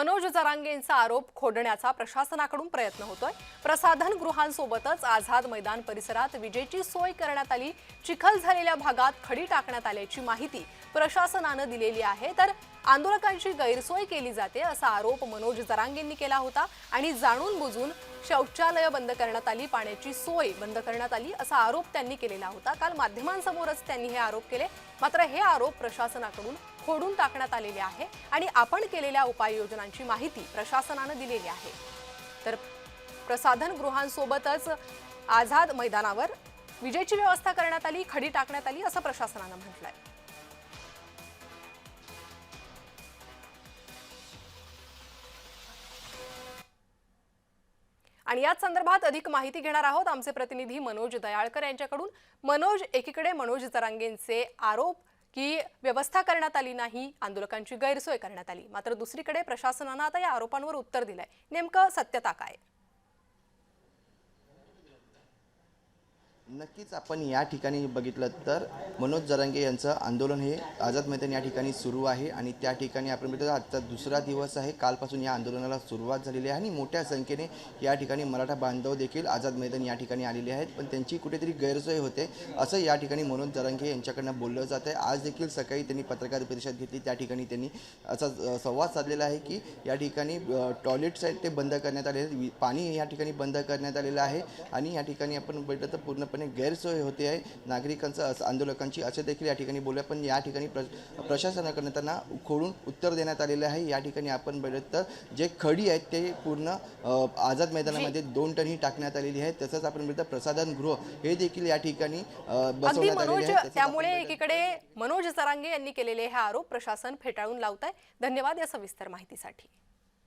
मनोज जरांगेंचा आरोप खोडण्याचा प्रशासनाकडून प्रयत्न होतोय। प्रसाधन गृहांसोबतच आझाद मैदान परिसरात विजेची सोय करण्यात आली, चिखल झालेल्या भागात खडी टाकण्यात आल्याची माहिती प्रशासनाने दिलेली आहे। तर आंदोलकांची गैरसोय केली जाते असा आरोप मनोज जरांगेंनी केला होता आणि जाणून बुजून शौचालय बंद करण्यात आली, पाण्याची सोय बंद करण्यात आली असा आरोप त्यांनी केलेला होता। काल माध्यमांसमोरच त्यांनी हे आरोप केले, मात्र हे आरोप प्रशासनाकडून खोडून टाकण्यात आलेले आहे आणि आपण केलेल्या उपाययोजनांची माहिती प्रशासनाने दिलेली आहे। तर प्रसाधन गृहांसोबतच आझाद मैदानावर विजेची व्यवस्था करण्यात आली, खडी टाकण्यात आली असं प्रशासनाने म्हटलंय। आणि याच संदर्भात अधिक माहिती घेणार आहोत आमचे प्रतिनिधी मनोज दयाळकर यांच्याकडून। मनोज, एकीकडे मनोज जरांगेंचे आरोप की व्यवस्था करण्यात आली नाही, आंदोलकांची गैरसोय करण्यात आली, मात्र दुसरीकडे प्रशासनाने आता या आरोपांवर उत्तर दिलंय। नेमकं सत्यता काय? नक्कीच आपण या ठिकाणी बघितलं तर मनोज जरांगे यांचं आंदोलन हे आझाद मैदान या ठिकाणी सुरू आहे आणि त्या ठिकाणी आपण बघितलं आजचा दुसरा दिवस आहे। कालपासून या आंदोलनाला सुरुवात झालेली आहे आणि मोठ्या संख्येने या ठिकाणी मराठा बांधव देखील आझाद मैदान या ठिकाणी आलेले आहेत, पण त्यांची कुठेतरी गैरसोय होते असं या ठिकाणी मनोज जरांगे यांच्याकडनं बोललं जात आहे। आज देखील सकाळी त्यांनी पत्रकार परिषद घेतली, त्या ठिकाणी त्यांनी असा संवाद साधलेला आहे की या ठिकाणी टॉयलेट्स आहेत ते बंद करण्यात आले आहेत, पाणी या ठिकाणी बंद करण्यात आलेलं आहे आणि या ठिकाणी आपण बघितलं तर पूर्णपणे गैरसोय होते आहे नागरिकांचं, आंदोलकांची असे देखील या ठिकाणी बोलले। पण या ठिकाणी प्रशासनाकडून त्यांना खोडून उत्तर देण्यात आलेले आहे। या ठिकाणी आपण बघितलं तर जे खडी आहेत ते पूर्ण आझाद मैदानामध्ये 2 टन ही टाकण्यात आलेली आहे। तसंच आपण बघितलं प्रसाधन गृह हे देखील या ठिकाणी बसवण्यात आलेले आहे। त्यामुळे एकीकडे मनोज जरांगे यांनी केलेले हे आरोप प्रशासन फेटाळून लावत आहे। धन्यवाद या सविस्तर माहितीसाठी।